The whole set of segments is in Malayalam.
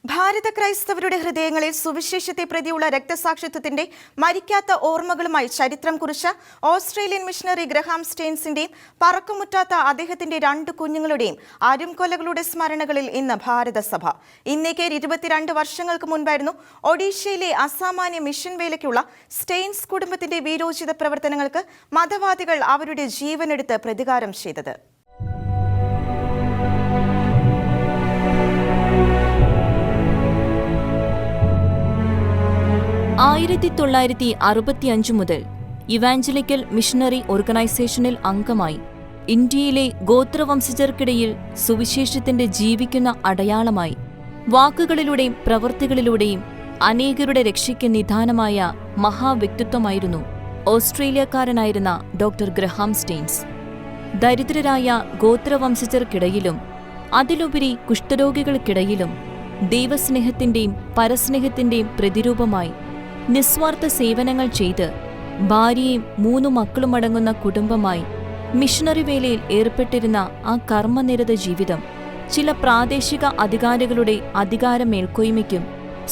ഭാരത ക്രൈസ്തവരുടെ ഹൃദയങ്ങളിൽ സുവിശേഷത്തെ പ്രതിയുള്ള രക്തസാക്ഷിത്വത്തിന്റെ മരിക്കാത്ത ഓർമ്മകളുമായി ചരിത്രം കുറിച്ച ഓസ്ട്രേലിയൻ മിഷണറി ഗ്രഹാം സ്റ്റെയിൻസിന്റെയും പറക്കമുറ്റാത്ത അദ്ദേഹത്തിന്റെ 2 കുഞ്ഞുങ്ങളുടെയും അരുംകൊലകളുടെ സ്മരണകളിൽ ഇന്ന് ഭാരതസഭ. ഇന്നേക്ക് 22 വർഷങ്ങൾക്ക് മുൻപായിരുന്നു ഒഡീഷയിലെ അസാമാന്യ മിഷൻ വേലയ്ക്കുള്ള സ്റ്റെയിൻസ് കുടുംബത്തിന്റെ വീരോചിത പ്രവർത്തനങ്ങൾക്ക് മതവാദികൾ അവരുടെ ജീവനെടുത്ത് പ്രതികാരം ചെയ്തത്. 1965 മുതൽ ഇവാഞ്ചലിക്കൽ മിഷണറി ഓർഗനൈസേഷനിൽ അംഗമായി ഇന്ത്യയിലെ ഗോത്രവംശജർക്കിടയിൽ സുവിശേഷത്തിന്റെ ജീവിക്കുന്ന അടയാളമായി വാക്കുകളിലൂടെയും പ്രവൃത്തികളിലൂടെയും അനേകരുടെ രക്ഷയ്ക്ക് നിദാനമായ മഹാവ്യക്തിത്വമായിരുന്നു ഓസ്ട്രേലിയക്കാരനായിരുന്ന ഡോക്ടർ ഗ്രഹാം സ്റ്റെയിൻസ്. ദരിദ്രരായ ഗോത്രവംശജർക്കിടയിലും അതിലുപരി കുഷ്ഠരോഗികൾക്കിടയിലും ദൈവസ്നേഹത്തിന്റെയും പരസ്നേഹത്തിന്റെയും പ്രതിരൂപമായി നിസ്വാർത്ഥ സേവനങ്ങൾ ചെയ്ത് ഭാര്യയും 3 മക്കളുമടങ്ങുന്ന കുടുംബമായി മിഷണറി വേലയിൽ ഏർപ്പെട്ടിരുന്ന ആ കർമ്മനിരത ജീവിതം ചില പ്രാദേശിക അധികാരികളുടെ അധികാരമേൽക്കോയ്മയ്ക്കും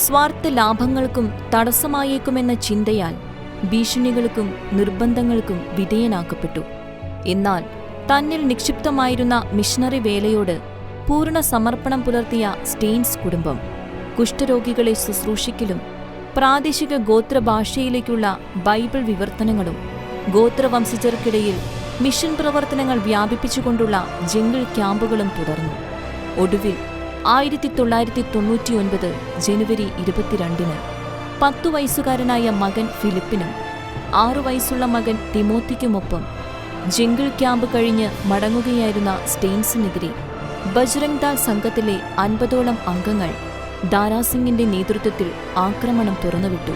സ്വാർത്ഥ ലാഭങ്ങൾക്കും തടസ്സമായേക്കുമെന്ന ചിന്തയാൽ ഭീഷണികൾക്കും നിർബന്ധങ്ങൾക്കും വിധേയനാക്കപ്പെട്ടു. എന്നാൽ തന്നിൽ നിക്ഷിപ്തമായിരുന്ന മിഷണറി വേലയോട് പൂർണ്ണ സമർപ്പണം പുലർത്തിയ സ്റ്റെയിൻസ് കുടുംബം കുഷ്ഠരോഗികളെ ശുശ്രൂഷിക്കലും പ്രാദേശിക ഗോത്രഭാഷയിലേക്കുള്ള ബൈബിൾ വിവർത്തനങ്ങളും ഗോത്രവംശജർക്കിടയിൽ മിഷൻ പ്രവർത്തനങ്ങൾ വ്യാപിപ്പിച്ചുകൊണ്ടുള്ള ജംഗിൾ ക്യാമ്പുകളും തുടർന്നു. ഒടുവിൽ 1999 ജനുവരി 22-ന് 10 വയസ്സുകാരനായ മകൻ ഫിലിപ്പിനും 6 വയസ്സുള്ള മകൻ തിമോത്തിക്കുമൊപ്പം ജംഗിൾ ക്യാമ്പ് കഴിഞ്ഞ് മടങ്ങുകയായിരുന്ന സ്റ്റെയിൻസിനെതിരെ ബജ്രംഗ് ദാൾ സംഘത്തിലെ 50ഓളം അംഗങ്ങൾ ദാരാസിംഗിന്റെ നേതൃത്വത്തിൽ ആക്രമണം തുറന്നുവിട്ടു.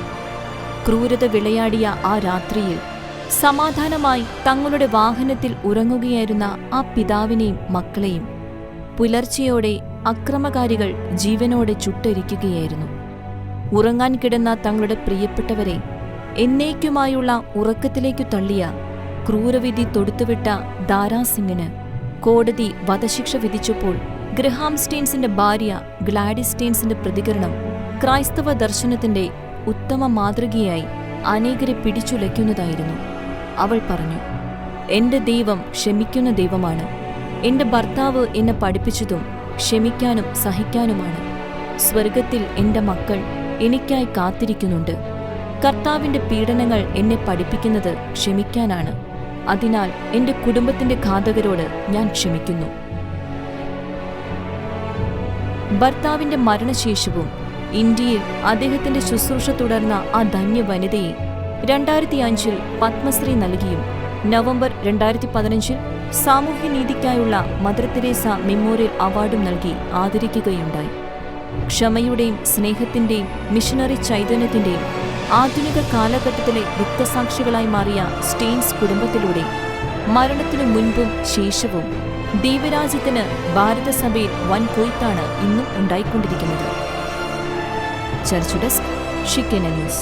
ക്രൂരത വിളയാടിയ ആ രാത്രിയിൽ സമാധാനമായി തങ്ങളുടെ വാഹനത്തിൽ ഉറങ്ങുകയായിരുന്ന ആ പിതാവിനെയും മക്കളെയും പുലർച്ചെയോടെ അക്രമകാരികൾ ജീവനോടെ ചുട്ടരിക്കുകയായിരുന്നു. ഉറങ്ങാൻ കിടന്ന തങ്ങളുടെ പ്രിയപ്പെട്ടവരെ എന്നേക്കുമായുള്ള ഉറക്കത്തിലേക്കു തള്ളിയ ക്രൂരവിധി തൊടുത്തുവിട്ട ദാരാസിംഗിന് കോടതി വധശിക്ഷ വിധിച്ചപ്പോൾ ഗ്രഹാം സ്റ്റെയിൻസിന്റെ ഭാര്യ ഗ്ലാഡിസ് സ്റ്റെയിൻസിന്റെ പ്രതികരണം ക്രൈസ്തവ ദർശനത്തിന്റെ ഉത്തമ മാതൃകയായി അനേകരെ പിടിച്ചുലയ്ക്കുന്നതായിരുന്നു. അവൾ പറഞ്ഞു, "എന്റെ ദൈവം ക്ഷമിക്കുന്ന ദൈവമാണ്. എന്റെ ഭർത്താവ് എന്നെ പഠിപ്പിച്ചതും ക്ഷമിക്കാനും സഹിക്കാനുമാണ്. സ്വർഗത്തിൽ എന്റെ മക്കൾ എനിക്കായി കാത്തിരിക്കുന്നുണ്ട്. കർത്താവിന്റെ പീഡനങ്ങൾ എന്നെ പഠിപ്പിക്കുന്നത് ക്ഷമിക്കാനാണ്. അതിനാൽ എന്റെ കുടുംബത്തിന്റെ ഘാതകരോട് ഞാൻ ക്ഷമിക്കുന്നു." ഭർത്താവിന്റെ മരണശേഷവും ഇന്ത്യയിൽ അദ്ദേഹത്തിന്റെ ശുശ്രൂഷ തുടർന്ന ആ ധന്യ വനിതയെ 2005-ൽ പത്മശ്രീ നൽകിയും നവംബർ 2015-ൽ സാമൂഹ്യനീതിക്കായുള്ള മദർ തെരേസ മെമ്മോറിയൽ അവാർഡും നൽകി ആദരിക്കുകയുണ്ടായി. ക്ഷമയുടെയും സ്നേഹത്തിന്റെയും മിഷണറി ചൈതന്യത്തിന്റെയും ആധുനിക കാലഘട്ടത്തിലെ രക്തസാക്ഷികളായി മാറിയ സ്റ്റെയിൻസ് കുടുംബത്തിലൂടെ മരണത്തിനു മുൻപും ശേഷവും ദൈവരാജ്യത്തിന് ഭാരതസഭയിൽ വൻ കൊയ്ത്താണ് ഇന്നും ഉണ്ടായിക്കൊണ്ടിരിക്കുന്നത്. Church desk, Shekinah news.